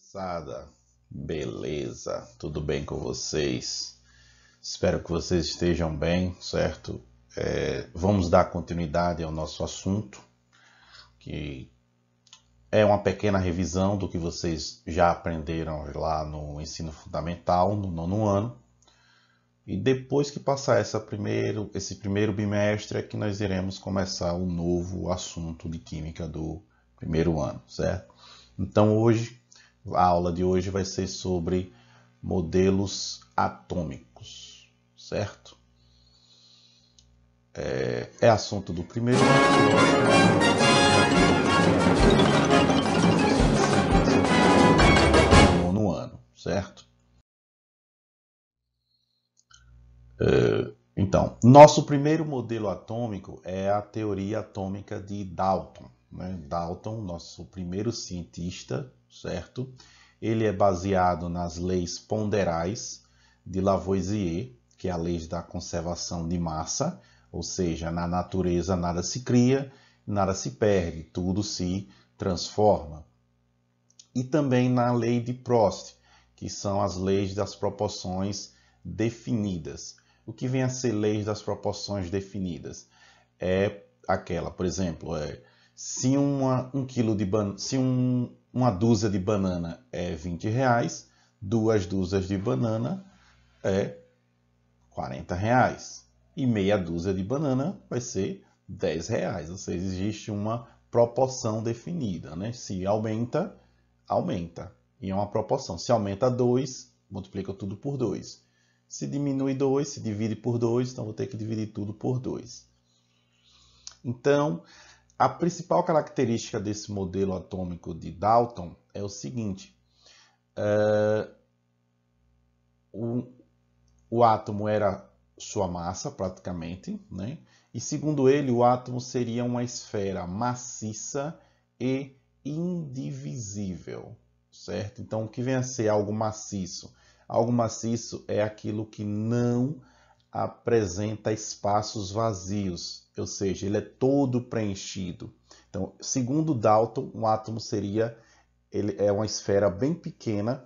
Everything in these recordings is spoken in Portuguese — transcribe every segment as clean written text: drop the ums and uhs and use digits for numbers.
Moçada, beleza? Tudo bem com vocês? Espero que vocês estejam bem, certo? Vamos dar continuidade ao nosso assunto, que é uma pequena revisão do que vocês já aprenderam lá no ensino fundamental, no nono ano. E depois que passar esse primeiro bimestre é que nós iremos começar o novo assunto de química do primeiro ano, certo? Então hoje, a aula de hoje vai ser sobre modelos atômicos, certo? É assunto do primeiro ano, do nono ano, certo? Então, nosso primeiro modelo atômico é a teoria atômica de Dalton, né? Dalton, nosso primeiro cientista, certo? Ele é baseado nas leis ponderais de Lavoisier, que é a lei da conservação de massa, ou seja, na natureza nada se cria, nada se perde, tudo se transforma. E também na lei de Prost, que são as leis das proporções definidas. O que vem a ser leis das proporções definidas? É aquela, por exemplo, se uma dúzia de banana é R$20, 2 dúzias de banana é R$40. E meia dúzia de banana vai ser R$10. Ou seja, existe uma proporção definida, né? Se aumenta, aumenta. E é uma proporção. Se aumenta 2, multiplica tudo por 2. Se diminui 2, se divide por 2, então vou ter que dividir tudo por 2. Então, a principal característica desse modelo atômico de Dalton é o seguinte. O átomo era sua massa, praticamente, né? E segundo ele, o átomo seria uma esfera maciça e indivisível, certo? Então, o que vem a ser algo maciço? Algo maciço é aquilo que não apresenta espaços vazios, ou seja, ele é todo preenchido. Então, segundo Dalton, um átomo ele é uma esfera bem pequena,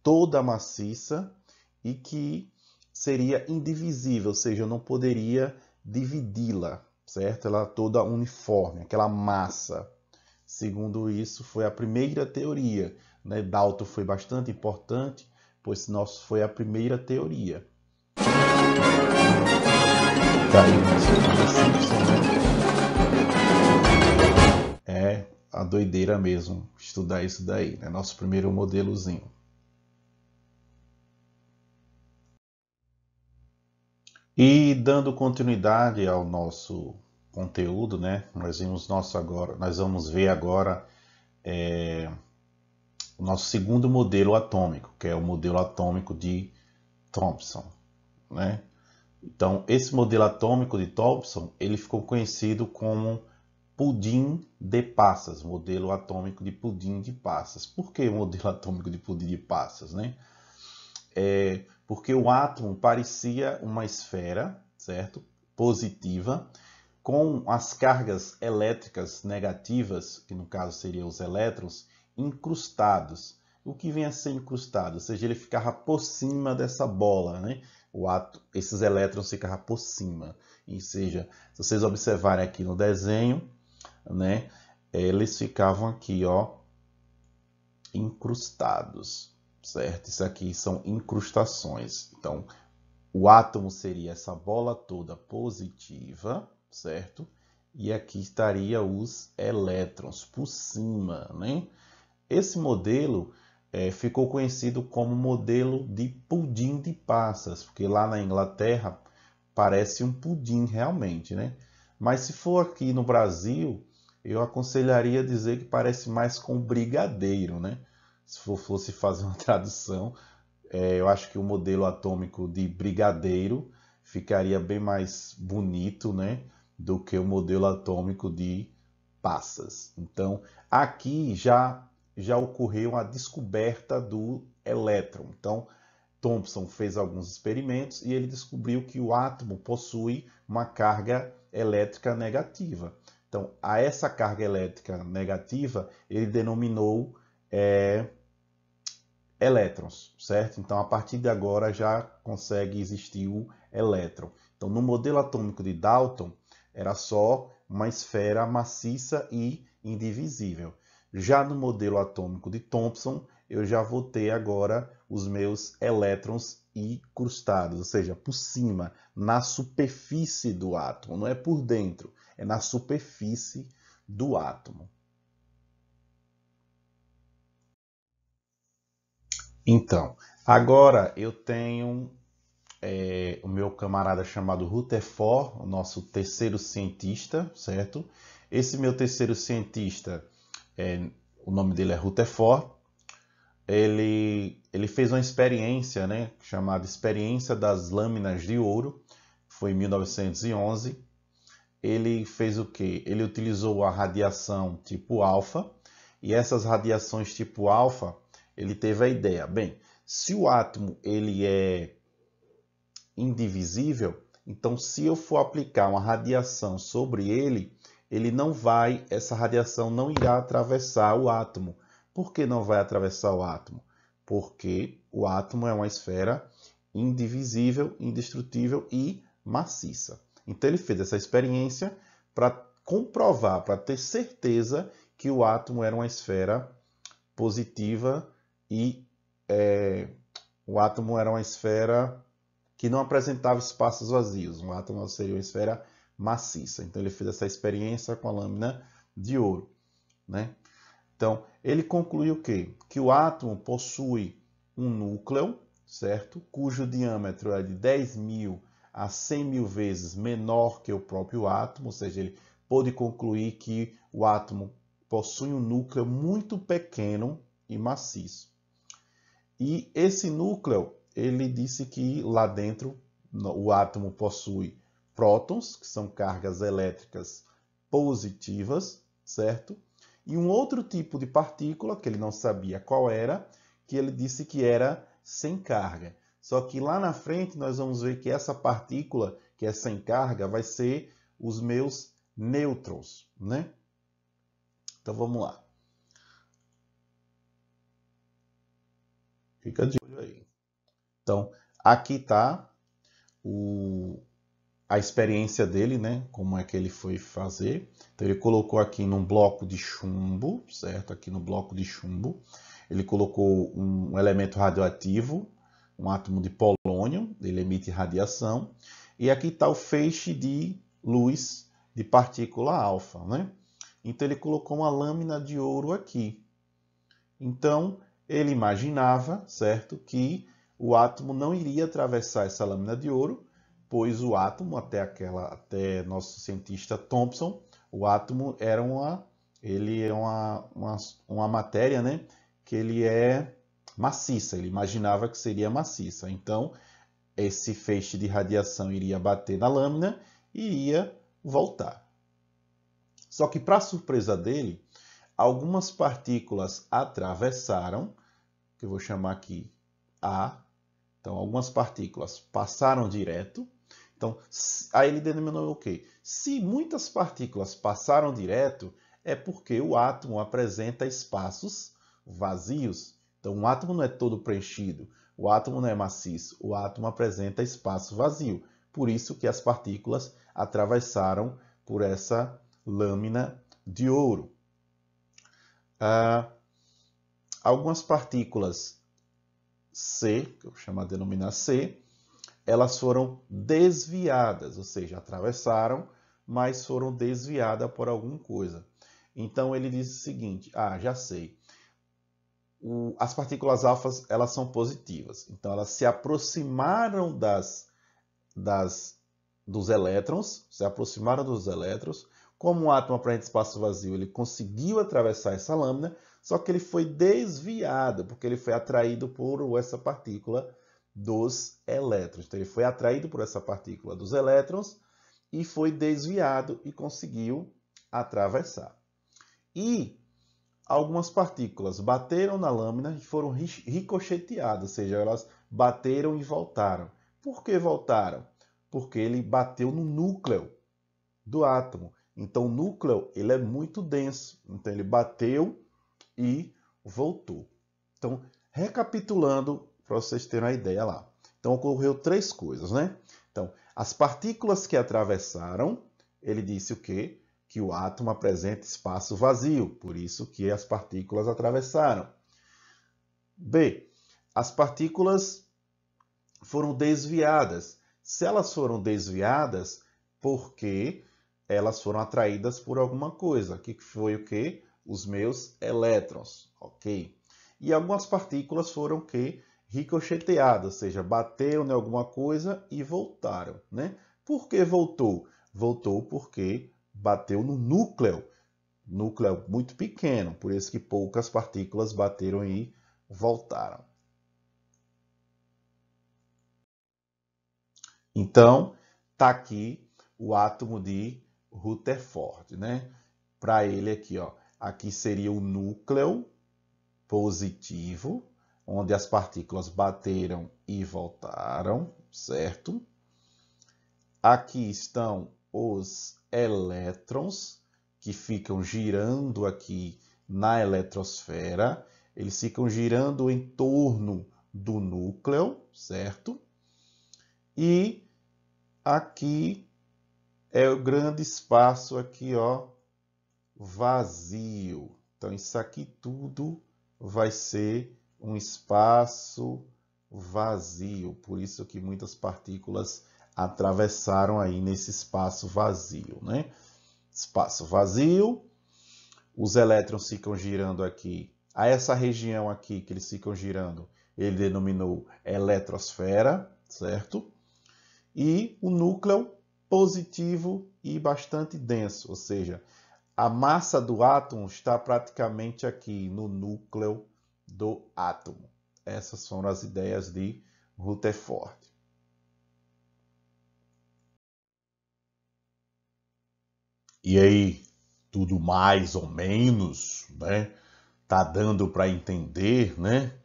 toda maciça e que seria indivisível, ou seja, eu não poderia dividi-la, certo? Ela toda uniforme, aquela massa. Segundo isso, foi a primeira teoria, né? Dalton foi bastante importante, pois foi a primeira teoria. É a doideira mesmo estudar isso daí, né? Nosso primeiro modelozinho. E dando continuidade ao nosso conteúdo, né? Nós vamos ver agora o nosso segundo modelo atômico, que é o modelo atômico de Thomson, né? Então, esse modelo atômico de Thomson, ele ficou conhecido como pudim de passas, modelo atômico de pudim de passas. Por que o modelo atômico de pudim de passas, né? Porque o átomo parecia uma esfera, certo? Positiva, com as cargas elétricas negativas, que no caso seriam os elétrons, incrustados. O que vem a ser incrustado? Ou seja, ele ficava por cima dessa bola, né? Esses elétrons ficavam por cima. Ou seja, se vocês observarem aqui no desenho, né? Eles ficavam aqui, ó, incrustados, certo? Isso aqui são incrustações. Então, o átomo seria essa bola toda positiva, certo? E aqui estaria os elétrons por cima, né? Esse modelo ficou conhecido como modelo de pudim de passas, porque lá na Inglaterra parece um pudim realmente, né? Mas se for aqui no Brasil, eu aconselharia dizer que parece mais com brigadeiro, né? Se fosse fazer uma tradução, eu acho que o modelo atômico de brigadeiro ficaria bem mais bonito, né, do que o modelo atômico de passas. Então, aqui já ocorreu a descoberta do elétron. Então, Thomson fez alguns experimentos e ele descobriu que o átomo possui uma carga elétrica negativa. Então, a essa carga elétrica negativa, ele denominou elétrons, certo? Então, a partir de agora já consegue existir o elétron. Então, no modelo atômico de Dalton, era só uma esfera maciça e indivisível. Já no modelo atômico de Thomson, eu já vou ter agora os meus elétrons incrustados, ou seja, por cima, na superfície do átomo. Não é por dentro, é na superfície do átomo. Então, agora eu tenho o meu camarada chamado Rutherford, o nosso terceiro cientista, certo? Esse meu terceiro cientista, o nome dele é Rutherford. Ele fez uma experiência, né, chamada Experiência das Lâminas de Ouro, foi em 1911. Ele fez o quê? Ele utilizou a radiação tipo alfa, e essas radiações tipo alfa, ele teve a ideia, bem, se o átomo ele é indivisível, então se eu for aplicar uma radiação sobre ele, essa radiação não irá atravessar o átomo. Por que não vai atravessar o átomo? Porque o átomo é uma esfera indivisível, indestrutível e maciça. Então ele fez essa experiência para comprovar, para ter certeza que o átomo era uma esfera positiva e o átomo era uma esfera que não apresentava espaços vazios. Um átomo seria uma esfera maciça. Então ele fez essa experiência com a lâmina de ouro, né? Então ele concluiu o quê? Que o átomo possui um núcleo, certo? Cujo diâmetro é de 10.000 a 100.000 vezes menor que o próprio átomo, ou seja, ele pôde concluir que o átomo possui um núcleo muito pequeno e maciço. E esse núcleo, ele disse que lá dentro o átomo possui prótons, que são cargas elétricas positivas, certo? E um outro tipo de partícula, que ele não sabia qual era, que ele disse que era sem carga. Só que lá na frente nós vamos ver que essa partícula, que é sem carga, vai ser os meus nêutrons, né? Então vamos lá. Fica de olho aí. Então, aqui está a experiência dele, né? Como é que ele foi fazer. Então, ele colocou aqui num bloco de chumbo, certo? Aqui no bloco de chumbo. Ele colocou um elemento radioativo, um átomo de polônio, ele emite radiação. E aqui está o feixe de luz de partícula alfa, né? Então, ele colocou uma lâmina de ouro aqui. Então, ele imaginava, certo, que o átomo não iria atravessar essa lâmina de ouro, pois o átomo, até nosso cientista Thomson, o átomo era uma matéria, né, que ele é maciça, ele imaginava que seria maciça. Então, esse feixe de radiação iria bater na lâmina e iria voltar. Só que, para surpresa dele, algumas partículas atravessaram, que eu vou chamar aqui A. Então, algumas partículas passaram direto. Então, aí ele denominou o quê? Se muitas partículas passaram direto, é porque o átomo apresenta espaços vazios. Então, um átomo não é todo preenchido, o átomo não é maciço, o átomo apresenta espaço vazio. Por isso que as partículas atravessaram por essa lâmina de ouro. Algumas partículas C, que eu vou chamar de denominar C, elas foram desviadas, ou seja, atravessaram, mas foram desviadas por alguma coisa. Então ele diz o seguinte: já sei. As partículas alfas, elas são positivas. Então elas se aproximaram dos elétrons, Como um átomo apresenta espaço vazio, ele conseguiu atravessar essa lâmina, só que ele foi desviado, porque ele foi atraído por essa partícula dos elétrons. Então, ele foi atraído por essa partícula dos elétrons e foi desviado e conseguiu atravessar. E algumas partículas bateram na lâmina e foram ricocheteadas, ou seja, elas bateram e voltaram. Por que voltaram? Porque ele bateu no núcleo do átomo. Então, o núcleo ele é muito denso. Então, ele bateu e voltou. Então, Recapitulando, para vocês terem uma ideia lá. Então, ocorreu três coisas, né? Então, as partículas que atravessaram, ele disse o quê? Que o átomo apresenta espaço vazio, por isso que as partículas atravessaram. B, as partículas foram desviadas. Se elas foram desviadas, porque elas foram atraídas por alguma coisa, que foi o quê? Os meus elétrons, ok? E algumas partículas foram o quê? Ricocheteadas, ou seja, bateram em alguma coisa e voltaram, né? Por que voltou? Voltou porque bateu no núcleo muito pequeno, por isso que poucas partículas bateram e voltaram. Então, tá aqui o átomo de Rutherford, né? Para ele aqui, ó, aqui seria o núcleo positivo, onde as partículas bateram e voltaram, certo? Aqui estão os elétrons, que ficam girando aqui na eletrosfera. Eles ficam girando em torno do núcleo, certo? E aqui é o grande espaço aqui, ó, vazio. Então, isso aqui tudo vai ser um espaço vazio. Por isso que muitas partículas atravessaram aí nesse espaço vazio, né? Espaço vazio, os elétrons ficam girando aqui. A essa região aqui que eles ficam girando, ele denominou eletrosfera, certo? E o núcleo positivo e bastante denso, ou seja, a massa do átomo está praticamente aqui no núcleo do átomo. Essas foram as ideias de Rutherford. E aí, tudo mais ou menos, né? Tá dando para entender, né?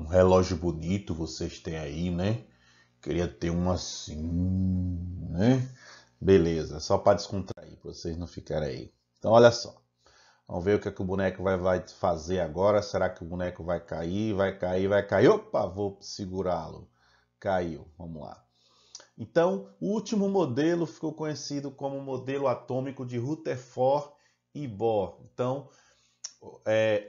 Relógio bonito vocês têm aí, né? Queria ter um assim, né? Beleza, só para descontrair, para vocês não ficarem aí. Então, olha só. Vamos ver o que, é que o boneco vai fazer agora. Será que o boneco vai cair? Vai cair, vai cair. Opa, vou segurá-lo. Caiu, vamos lá. Então, o último modelo ficou conhecido como modelo atômico de Rutherford e Bohr. Então,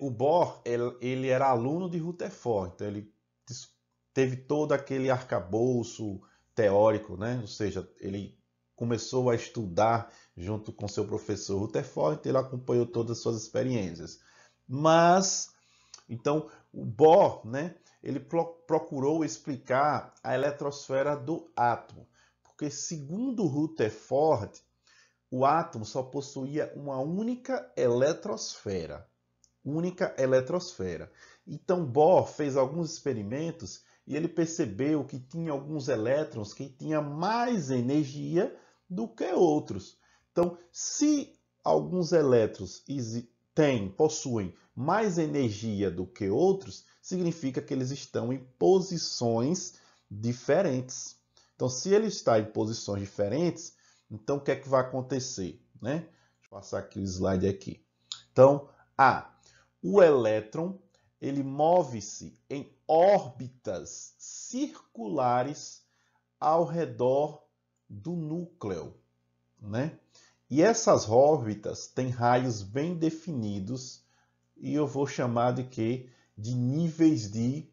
o Bohr ele era aluno de Rutherford, então ele teve todo aquele arcabouço teórico, né? Ou seja, ele começou a estudar junto com seu professor Rutherford, então ele acompanhou todas as suas experiências. Mas, então, o Bohr, né, ele procurou explicar a eletrosfera do átomo, porque segundo Rutherford, o átomo só possuía uma única eletrosfera. Então Bohr fez alguns experimentos e ele percebeu que tinha alguns elétrons que tinham mais energia do que outros. Então, se alguns elétrons possuem mais energia do que outros, significa que eles estão em posições diferentes. Então, se ele está em posições diferentes, então o que é que vai acontecer, né? Deixa eu passar aqui o slide aqui. Então, o elétron ele move-se em órbitas circulares ao redor do núcleo, né? E essas órbitas têm raios bem definidos e eu vou chamar de quê? De níveis de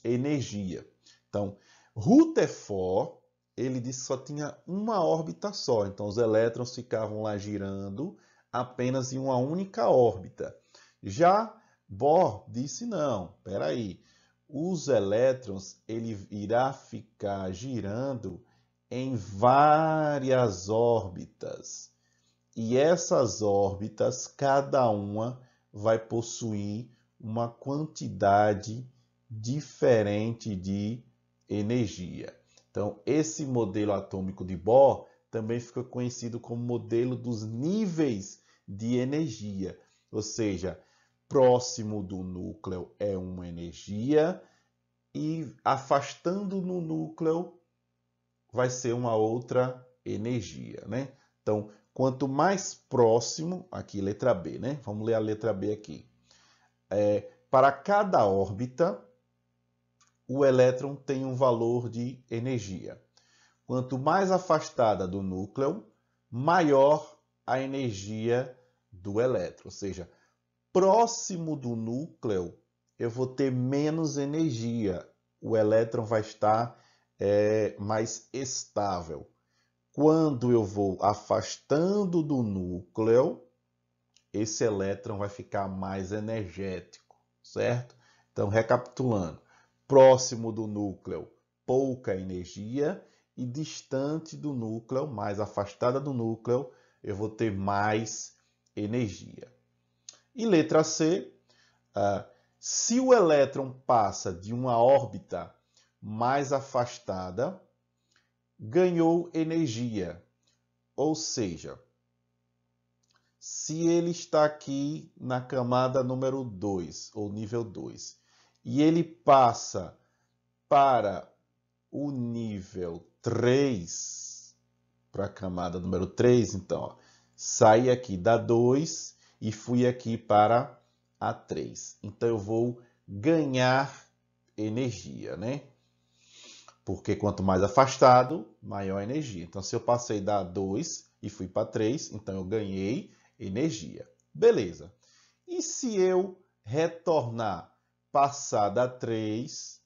energia. Então, Rutherford, ele disse que só tinha uma órbita só, então os elétrons ficavam lá girando apenas em uma única órbita. Já Bohr disse não, espera aí, os elétrons ele irá ficar girando em várias órbitas. E essas órbitas, cada uma vai possuir uma quantidade diferente de energia. Então, esse modelo atômico de Bohr também fica conhecido como modelo dos níveis de energia, ou seja, próximo do núcleo é uma energia e afastando no núcleo vai ser uma outra energia, né? Então, quanto mais próximo, aqui letra B, né? Vamos ler a letra B aqui. para cada órbita, o elétron tem um valor de energia. Quanto mais afastada do núcleo, maior a energia do elétron. Ou seja, próximo do núcleo, eu vou ter menos energia. O elétron vai estar mais estável. Quando eu vou afastando do núcleo, esse elétron vai ficar mais energético, certo? Então, recapitulando, próximo do núcleo, pouca energia, e distante do núcleo, mais afastada do núcleo, eu vou ter mais energia. E letra C, se o elétron passa de uma órbita mais afastada, ganhou energia. Ou seja, se ele está aqui na camada número 2, ou nível 2, e ele passa para o nível 3, para a camada número 3, então, ó, saí aqui da 2 e fui aqui para a 3. Então, eu vou ganhar energia, né? Porque quanto mais afastado, maior a energia. Então, se eu passei da 2 e fui para 3, então eu ganhei energia. Beleza. E se eu retornar, passar da 3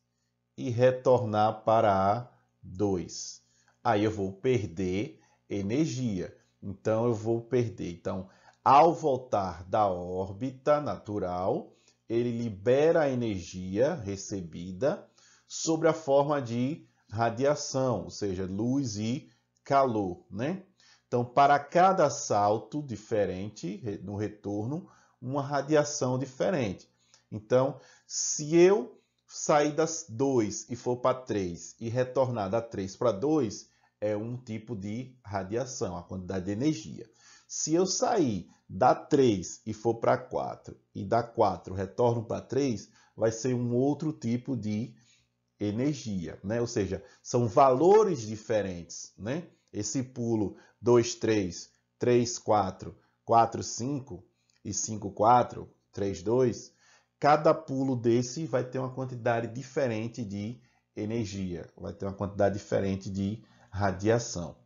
e retornar para a 2? Aí eu vou perder energia. Então, eu vou perder. Então, ao voltar da órbita natural, ele libera a energia recebida sobre a forma de radiação, ou seja, luz e calor, né? Então, para cada salto diferente no retorno, uma radiação diferente. Então, se eu sair das 2 e for para 3 e retornar da 3 para 2, é um tipo de radiação, a quantidade de energia. Se eu sair da 3 e for para 4 e da 4 retorno para 3, vai ser um outro tipo de energia, né? Ou seja, são valores diferentes, né? Esse pulo 2, 3, 3, 4, 4, 5 e 5, 4, 3, 2, cada pulo desse vai ter uma quantidade diferente de energia, vai ter uma quantidade diferente de radiação.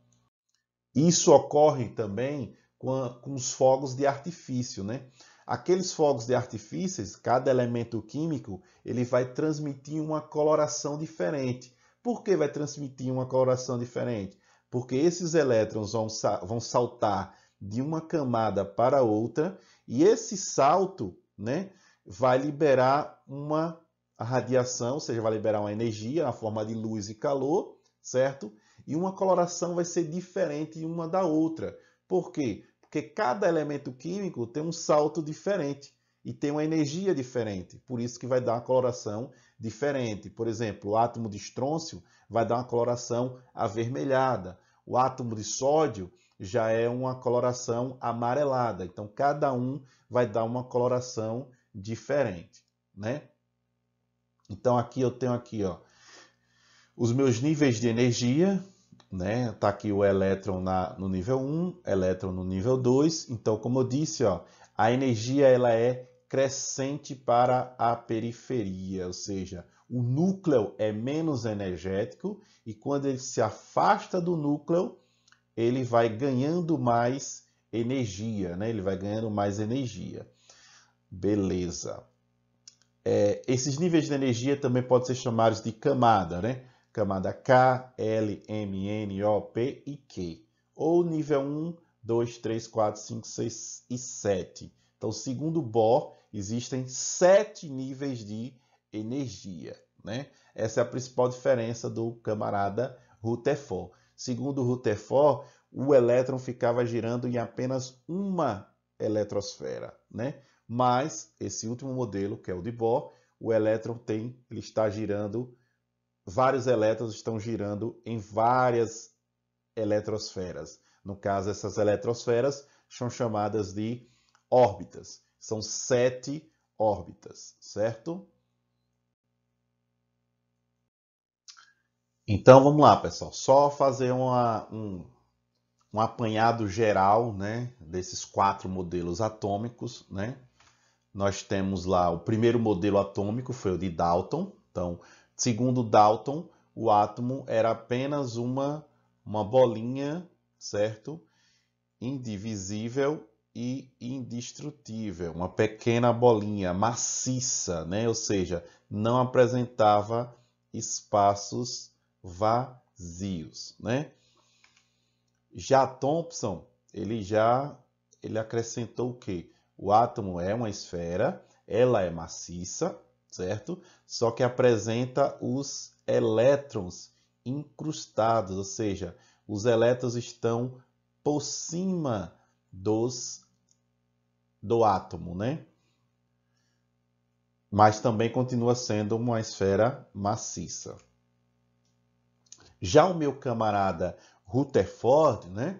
Isso ocorre também com os fogos de artifício, né? Aqueles fogos de artifício, cada elemento químico, ele vai transmitir uma coloração diferente. Por que vai transmitir uma coloração diferente? Porque esses elétrons vão saltar de uma camada para outra e esse salto, né, vai liberar uma radiação, ou seja, vai liberar uma energia na forma de luz e calor, certo? E uma coloração vai ser diferente uma da outra. Por quê? Porque cada elemento químico tem um salto diferente e tem uma energia diferente. Por isso que vai dar uma coloração diferente. Por exemplo, o átomo de estrôncio vai dar uma coloração avermelhada. O átomo de sódio já é uma coloração amarelada. Então, cada um vai dar uma coloração diferente, né? Então, aqui eu tenho aqui, ó, os meus níveis de energia, né? Tá aqui o elétron no nível 1, elétron no nível 2. Então, como eu disse, ó, a energia ela é crescente para a periferia, ou seja, o núcleo é menos energético e quando ele se afasta do núcleo, ele vai ganhando mais energia, né? Ele vai ganhando mais energia. Beleza. Esses níveis de energia também podem ser chamados de camada, né? Camada K, L, M, N, O, P e Q. Ou nível 1, 2, 3, 4, 5, 6 e 7. Então, segundo Bohr, existem 7 níveis de energia, né? Essa é a principal diferença do camarada Rutherford. Segundo Rutherford, o elétron ficava girando em apenas uma eletrosfera, né? Mas esse último modelo, que é o de Bohr, o elétron ele está girando, vários elétrons estão girando em várias eletrosferas. No caso, essas eletrosferas são chamadas de órbitas. São 7 órbitas, certo? Então, vamos lá, pessoal. Só fazer um apanhado geral, né, desses 4 modelos atômicos, né? nós temos lá o primeiro modelo atômico, foi o de Dalton. Então, segundo Dalton, o átomo era apenas uma bolinha, certo? Indivisível e indestrutível, uma pequena bolinha maciça, né? Ou seja, não apresentava espaços vazios, né? Já Thomson, ele acrescentou o quê? O átomo é uma esfera, ela é maciça, certo? Só que apresenta os elétrons incrustados, ou seja, os elétrons estão por cima do átomo, né? Mas também continua sendo uma esfera maciça. Já o meu camarada Rutherford, né?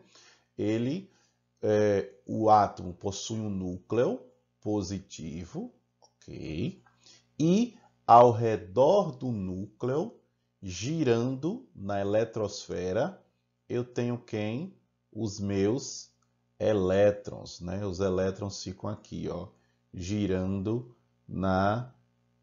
O átomo possui um núcleo positivo, ok? E ao redor do núcleo, girando na eletrosfera, eu tenho quem? Os meus elétrons, né? Os elétrons ficam aqui, ó, girando na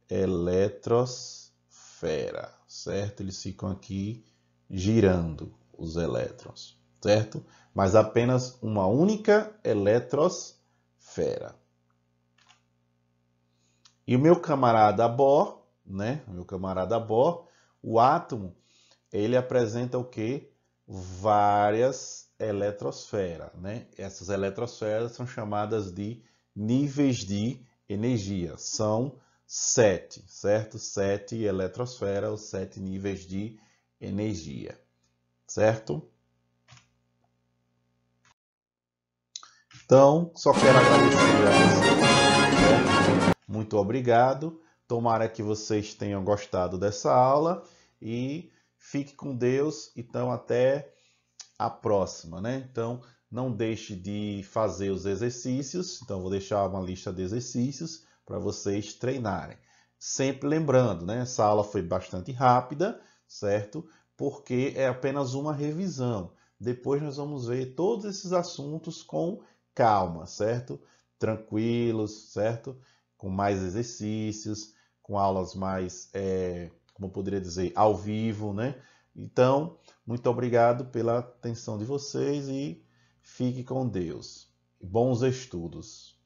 eletrosfera, certo? Eles ficam aqui girando, os elétrons, certo? Mas apenas uma única eletrosfera. E o meu camarada Bohr, né? O meu camarada Bohr, o átomo, ele apresenta o quê? Várias eletrosferas, né? Essas eletrosferas são chamadas de níveis de energia. São 7, certo? 7 eletrosferas, ou 7 níveis de energia, certo? Então, só quero agradecer a vocês, certo? Muito obrigado. Tomara que vocês tenham gostado dessa aula e fique com Deus. Então, até a próxima, né? Então, não deixe de fazer os exercícios. Então, vou deixar uma lista de exercícios para vocês treinarem. Sempre lembrando, né? Essa aula foi bastante rápida, certo? Porque é apenas uma revisão. Depois nós vamos ver todos esses assuntos com calma, certo? Tranquilos, certo? Com mais exercícios, com aulas mais, como eu poderia dizer, ao vivo, né? Então, muito obrigado pela atenção de vocês e fique com Deus. Bons estudos.